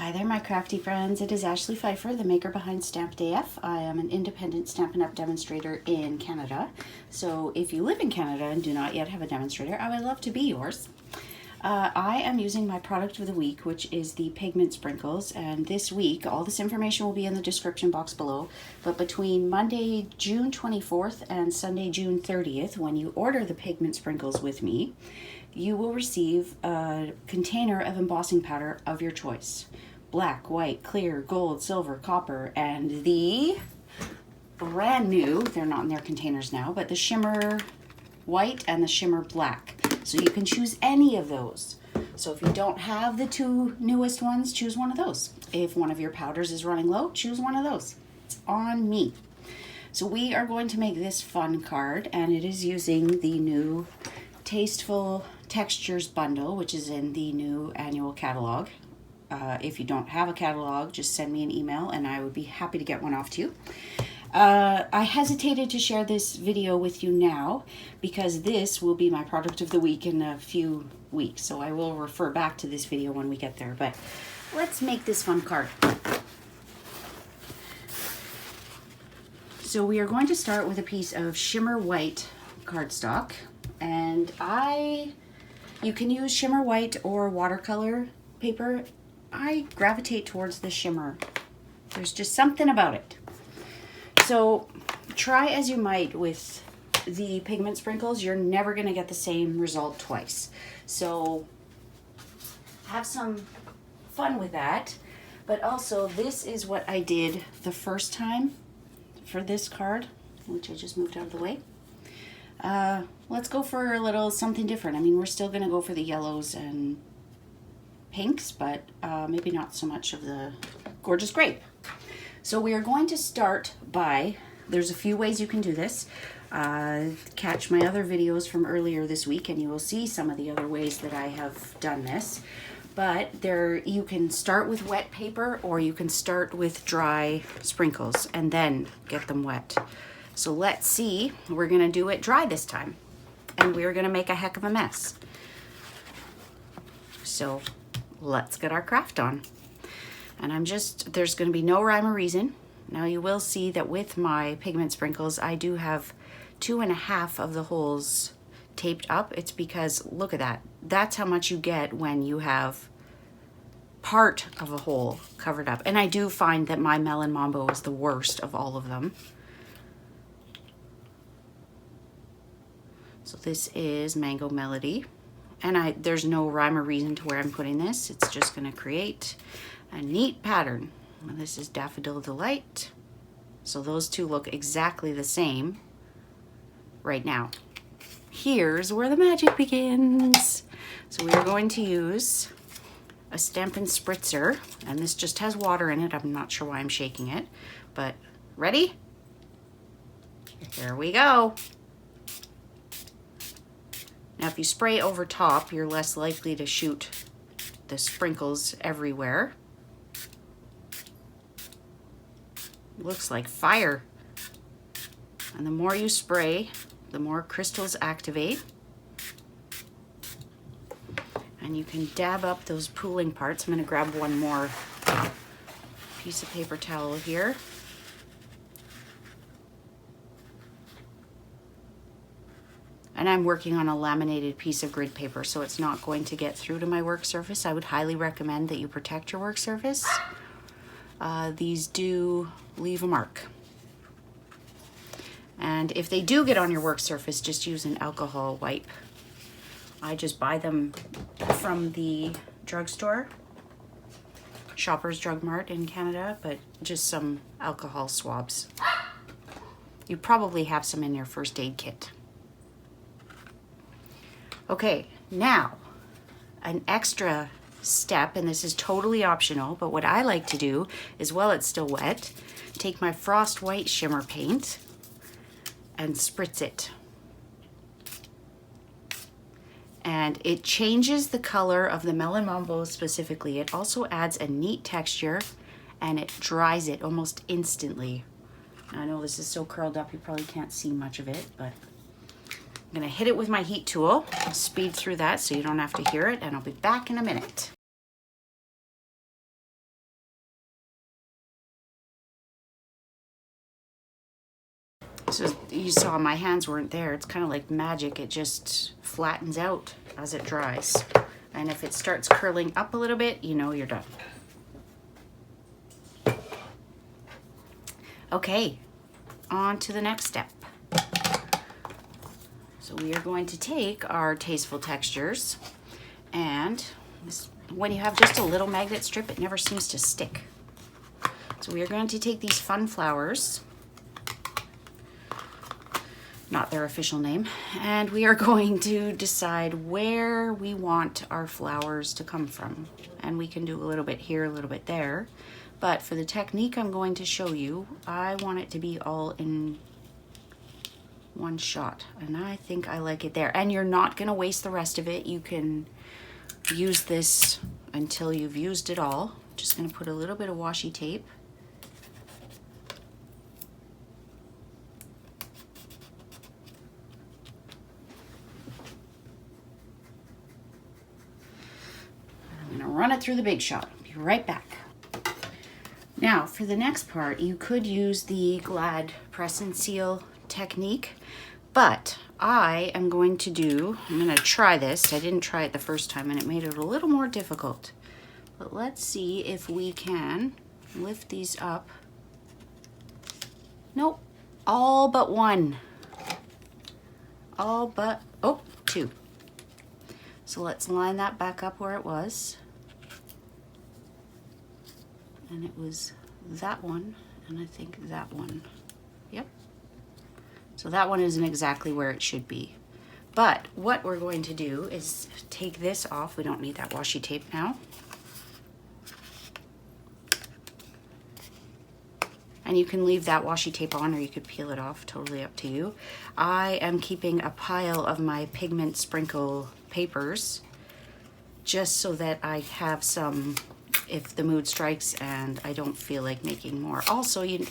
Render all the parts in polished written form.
Hi there, my crafty friends. It is Ashley Pfeiffer, the maker behind Stamped AF. I am an independent Stampin' Up! Demonstrator in Canada. So if you live in Canada and do not yet have a demonstrator, I would love to be yours. I am using my product of the week, which is the Pigment Sprinkles. And this week, all this information will be in the description box below. But between Monday, June 24th and Sunday, June 30th, when you order the Pigment Sprinkles with me, you will receive a container of embossing powder of your choice. Black, white, clear, gold, silver, copper, and the brand new, they're not in their containers now, but the shimmer white and the shimmer black. So you can choose any of those. So if you don't have the two newest ones, choose one of those. If one of your powders is running low, choose one of those. It's on me. So we are going to make this fun card, and it is using the new Tasteful Textures bundle, which is in the new annual catalog. If you don't have a catalog, just send me an email and I would be happy to get one off to you. I hesitated to share this video with you now because this will be my product of the week in a few weeks. So I will refer back to this video when we get there, but let's make this fun card. So we are going to start with a piece of shimmer white cardstock, and you can use shimmer white or watercolor paper. I gravitate towards the shimmer. There's just something about it. So try as you might with the Pigment Sprinkles, you're never going to get the same result twice. So have some fun with that. But also, this is what I did the first time for this card, which I just moved out of the way. Let's go for a little something different. I mean, we're still going to go for the yellows and pinks, but maybe not so much of the gorgeous grape. So we are going to start by, there's a few ways you can do this. Catch my other videos from earlier this week and you will see some of the other ways that I have done this. But you can start with wet paper or you can start with dry sprinkles and then get them wet. So let's see, we're gonna do it dry this time and we're gonna make a heck of a mess. So let's get our craft on. And there's gonna be no rhyme or reason. Now you will see that with my Pigment Sprinkles, I do have 2.5 of the holes taped up. It's because, look at that. That's how much you get when you have part of a hole covered up. And I do find that my Melon Mambo is the worst of all of them. So this is Mango Melody. And there's no rhyme or reason to where I'm putting this. It's just gonna create a neat pattern. And this is Daffodil Delight. So those two look exactly the same right now. Here's where the magic begins. So we are going to use a Stampin' Spritzer, and this just has water in it. I'm not sure why I'm shaking it, but ready? Here we go. Now if you spray over top, you're less likely to shoot the sprinkles everywhere. Looks like fire. And the more you spray, the more crystals activate. And you can dab up those pooling parts. I'm gonna grab one more piece of paper towel here. And I'm working on a laminated piece of grid paper, so it's not going to get through to my work surface. I would highly recommend that you protect your work surface. These do leave a mark. And if they do get on your work surface, just use an alcohol wipe. I just buy them from the drugstore, Shoppers Drug Mart in Canada, but just some alcohol swabs. You probably have some in your first aid kit. Okay, now an extra step, and this is totally optional, but what I like to do is, while it's still wet, take my Frost White shimmer paint and spritz it. And it changes the color of the Melon Mambo specifically. It also adds a neat texture and it dries it almost instantly. Now, I know this is so curled up you probably can't see much of it, but I'm gonna hit it with my heat tool, speed through that so you don't have to hear it, and I'll be back in a minute. So you saw my hands weren't there. It's kind of like magic. It just flattens out as it dries. And if it starts curling up a little bit, you know you're done. Okay, on to the next step. So we are going to take our Tasteful textures, and when you have just a little magnet strip, it never seems to stick. So we are going to take these fun flowers, not their official name, and we are going to decide where we want our flowers to come from. And we can do a little bit here, a little bit there. But for the technique I'm going to show you, I want it to be all in one shot. And I think I like it there. And you're not going to waste the rest of it. You can use this until you've used it all. Just going to put a little bit of washi tape. I'm going to run it through the Big Shot. Be right back. Now, for the next part, you could use the Glad press and seal technique, but I am going to try this. I didn't try it the first time and it made it a little more difficult. But let's see if we can lift these up. Nope, all but one. All but, oh, two. So let's line that back up where it was. And it was that one, and I think that one. Yep. So that one isn't exactly where it should be. But what we're going to do is take this off. We don't need that washi tape now. And you can leave that washi tape on or you could peel it off, totally up to you. I am keeping a pile of my Pigment Sprinkle papers just so that I have some if the mood strikes and I don't feel like making more. Also, you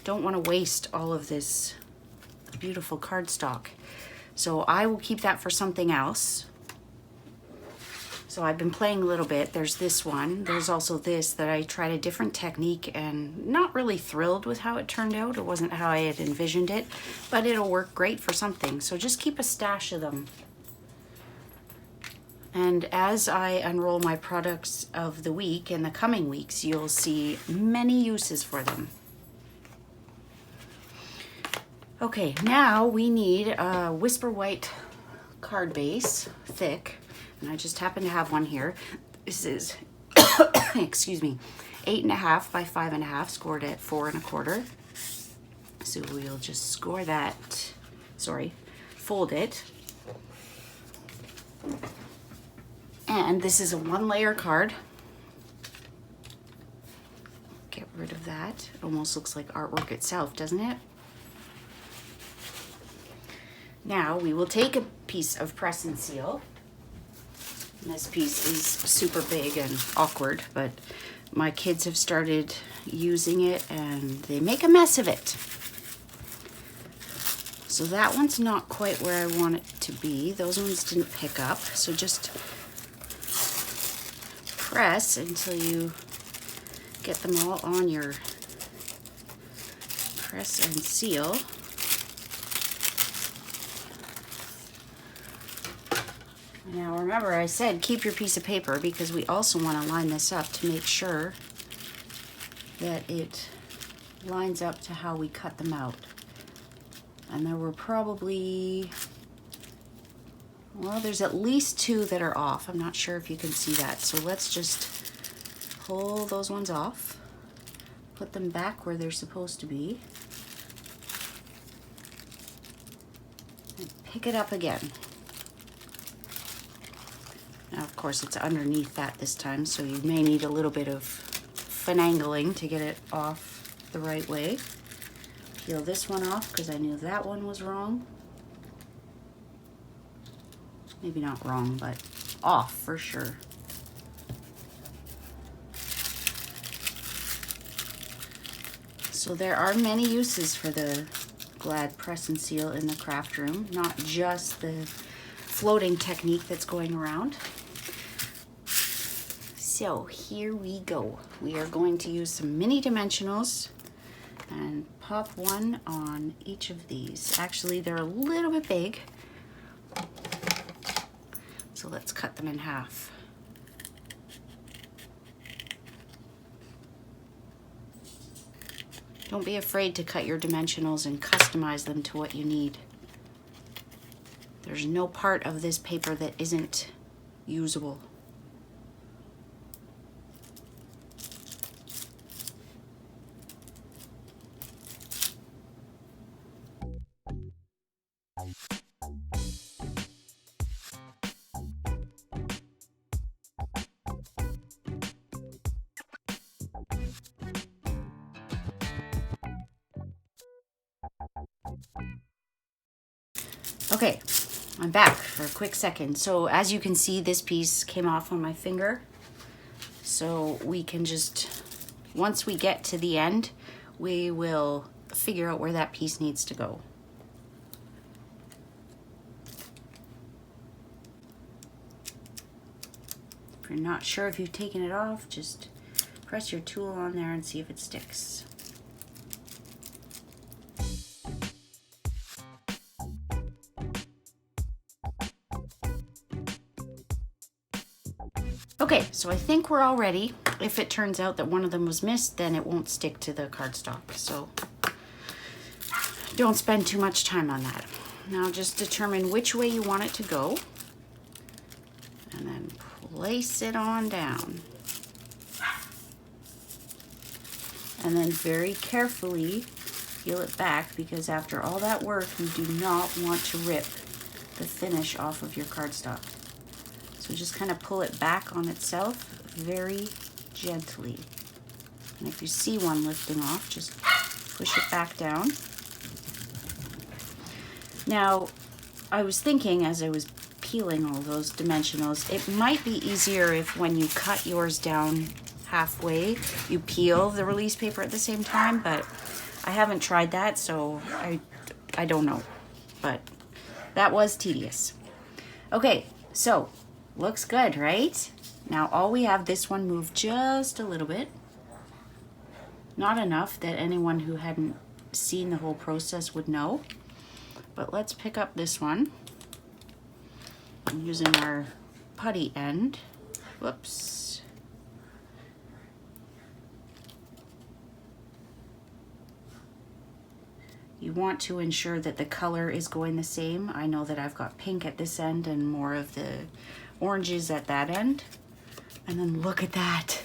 don't want to waste all of this beautiful cardstock. So I will keep that for something else. So I've been playing a little bit. There's this one. There's also this that I tried a different technique and not really thrilled with how it turned out. It wasn't how I had envisioned it, but it'll work great for something. So just keep a stash of them. And as I unroll my products of the week in the coming weeks, you'll see many uses for them. Okay, now we need a Whisper White card base, thick, and I just happen to have one here. This is, excuse me, 8.5 by 5.5, scored at 4 1/4. So we'll just score that, fold it. And this is a 1-layer card. Get rid of that. It almost looks like artwork itself, doesn't it? Now we will take a piece of press and seal. And this piece is super big and awkward, but my kids have started using it and they make a mess of it. So that one's not quite where I want it to be. Those ones didn't pick up. So just press until you get them all on your press and seal. Now remember, I said keep your piece of paper because we also want to line this up to make sure that it lines up to how we cut them out. And there were probably, well, there's at least 2 that are off. I'm not sure if you can see that. So let's just pull those ones off, put them back where they're supposed to be, and pick it up again. Now, of course, it's underneath that this time, so you may need a little bit of finagling to get it off the right way. Peel this one off because I knew that one was wrong. Maybe not wrong, but off for sure. So there are many uses for the Glad press and seal in the craft room, not just the floating technique that's going around. So here we go. We are going to use some mini dimensionals, and pop one on each of these. Actually, they're a little bit big, so let's cut them in half. Don't be afraid to cut your dimensionals and customize them to what you need. There's no part of this paper that isn't usable. Okay, I'm back for a quick second. So as you can see, this piece came off on my finger. So we can just, once we get to the end, we will figure out where that piece needs to go. If you're not sure if you've taken it off, just press your tool on there and see if it sticks. Okay, so I think we're all ready. If it turns out that one of them was missed, then it won't stick to the cardstock. So don't spend too much time on that. Now just determine which way you want it to go, and then place it on down. And then very carefully peel it back, because after all that work, you do not want to rip the finish off of your cardstock. So just kind of pull it back on itself very gently. And if you see one lifting off, just push it back down. Now, I was thinking as I was peeling all those dimensionals, it might be easier if when you cut yours down halfway, you peel the release paper at the same time, but I haven't tried that, so I don't know. But that was tedious. Okay, so looks good, right? Now all we have, this one moved just a little bit. Not enough that anyone who hadn't seen the whole process would know. But let's pick up this one. I'm using our putty end. Whoops. You want to ensure that the color is going the same. I know that I've got pink at this end and more of the oranges at that end. And then look at that.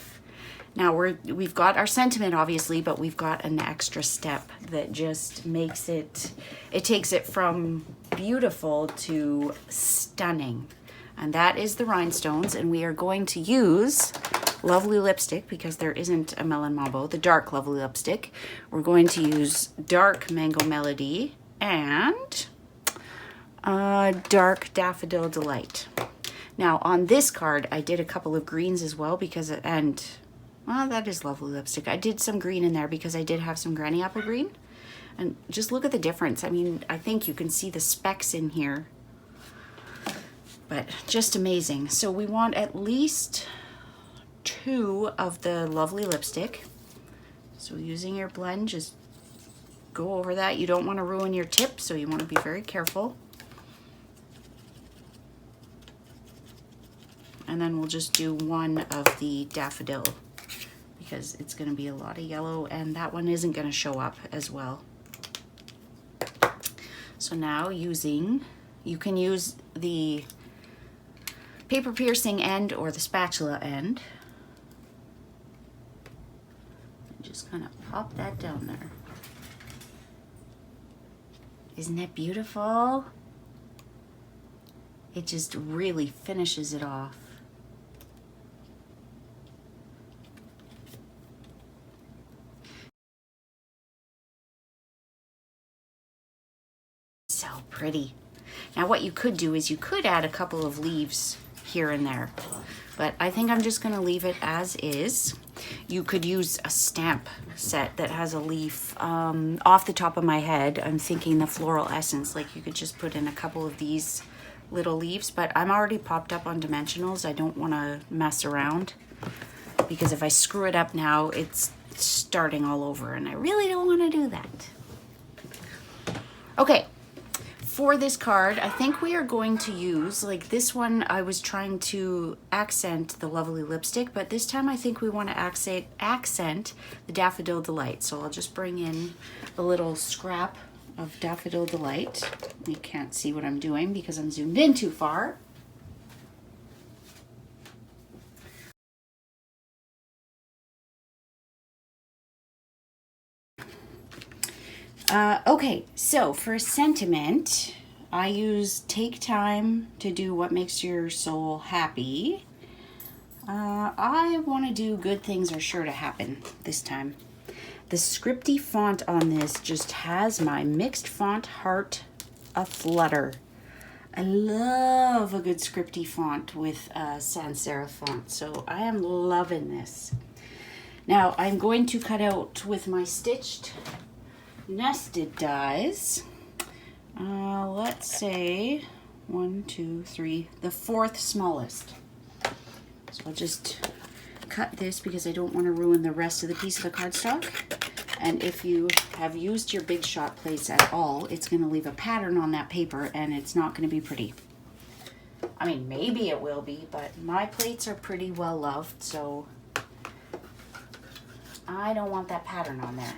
Now we've got our sentiment obviously, but we've got an extra step that just makes it, it takes it from beautiful to stunning. And that is the rhinestones, and we are going to use Lovely lipstick, because there isn't a Melon Mambo, the dark Lovely lipstick. We're going to use dark Mango Melody and dark Daffodil Delight. Now on this card, I did a couple of greens as well, because, and well, that is Lovely lipstick. I did some green in there because I did have some Granny Apple green. And just look at the difference. I mean, I think you can see the specks in here, but just amazing. So we want at least 2 of the Lovely lipstick. So using your blend, just go over that. You don't want to ruin your tip, so you want to be very careful. And then we'll just do 1 of the Daffodil, because it's going to be a lot of yellow and that one isn't going to show up as well. So now using, you can use the paper piercing end or the spatula end. Just kind of pop that down there. Isn't that beautiful? It just really finishes it off. So pretty. Now what you could do is you could add a couple of leaves here and there, but I think I'm just going to leave it as is. You could use a stamp set that has a leaf. Off the top of my head, I'm thinking the Floral Essence, like you could just put in a couple of these little leaves, but I'm already popped up on dimensionals. I don't want to mess around, because if I screw it up now, it's starting all over, and I really don't want to do that. Okay, for this card, I think we are going to use, like this one, I was trying to accent the Lovely lipstick, but this time I think we want to accent the Daffodil Delight. So I'll just bring in a little scrap of Daffodil Delight. You can't see what I'm doing because I'm zoomed in too far. Okay, so for sentiment, I use take time to do what makes your soul happy. I want to do good things are sure to happen this time. The scripty font on this just has my mixed font heart aflutter. I love a good scripty font with sans serif font, so I am loving this. Now I'm going to cut out with my stitched nested dies, let's say 1, 2, 3, the 4th smallest. So I'll just cut this because I don't want to ruin the rest of the piece of the cardstock. And if you have used your Big Shot plates at all, it's going to leave a pattern on that paper and it's not going to be pretty. I mean, maybe it will be, but my plates are pretty well loved, so I don't want that pattern on there.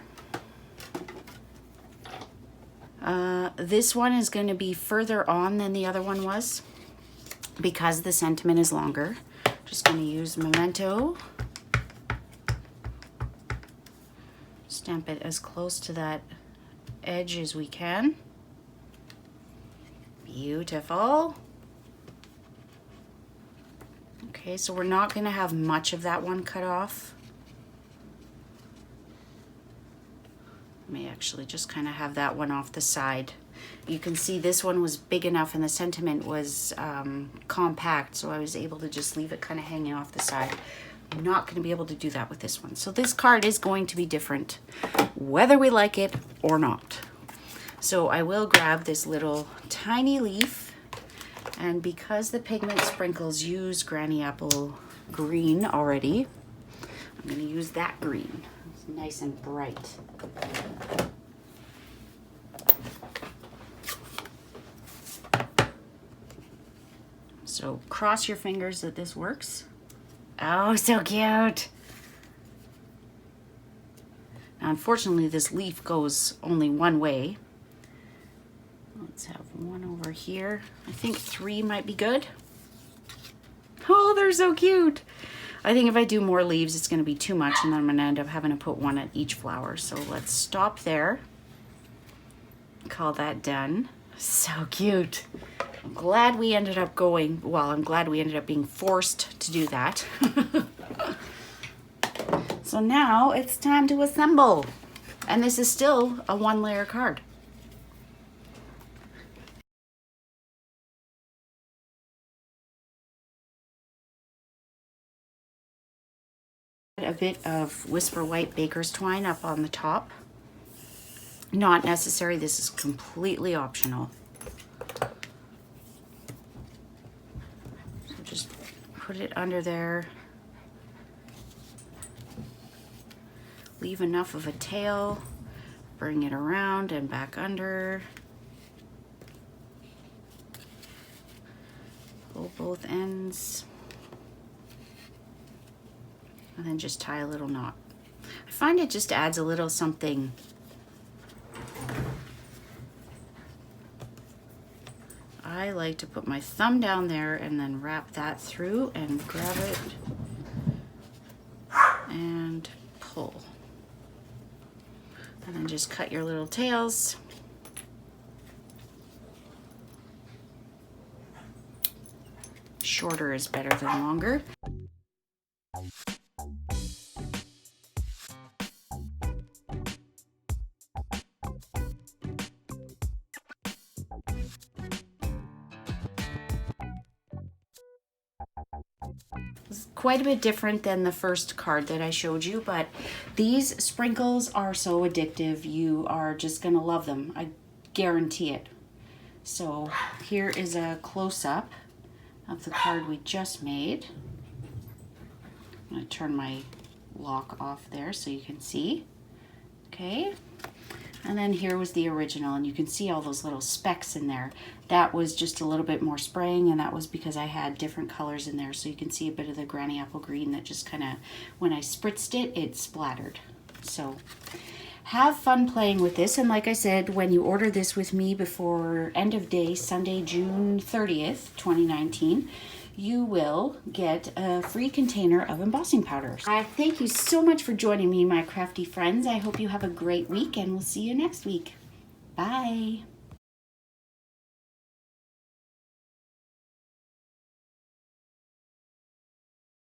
This one is going to be further on than the other one was because the sentiment is longer. Just going to use Memento. Stamp it as close to that edge as we can. Beautiful. Okay, so we're not going to have much of that one cut off. May actually just kind of have that one off the side. You can see this one was big enough and the sentiment was compact, so I was able to just leave it kind of hanging off the side. I'm not going to be able to do that with this one. So this card is going to be different, whether we like it or not. So I will grab this little tiny leaf, and because the Pigment Sprinkles use Granny Apple green already, I'm going to use that green. It's nice and bright. So cross your fingers that this works. Oh, so cute. Now, unfortunately, this leaf goes only one way. Let's have one over here. I think 3 might be good. Oh, they're so cute. I think if I do more leaves, it's going to be too much, and then I'm going to end up having to put one at each flower. So let's stop there. Call that done. So cute. I'm glad we ended up going, well, I'm glad we ended up being forced to do that. So now it's time to assemble. And this is still a 1-layer card. A bit of Whisper White Baker's Twine up on the top. Not necessary, this is completely optional. So just put it under there. Leave enough of a tail, bring it around and back under. Pull both ends. And then just tie a little knot. I find it just adds a little something. I like to put my thumb down there and then wrap that through and grab it and pull. And then just cut your little tails. Shorter is better than longer. It's quite a bit different than the first card that I showed you, but these sprinkles are so addictive. You are just gonna love them. I guarantee it. So here is a close-up of the card we just made. I'm gonna turn my lock off there so you can see. Okay. And then here was the original, and you can see all those little specks in there. That was just a little bit more spraying, and that was because I had different colors in there. So you can see a bit of the granny apple green that just kind of, when I spritzed it, it splattered. So have fun playing with this. And like I said, when you order this with me before end of day, Sunday, June 30th, 2019, you will get a free container of embossing powders. I thank you so much for joining me, my crafty friends. I hope you have a great week, and we'll see you next week. Bye.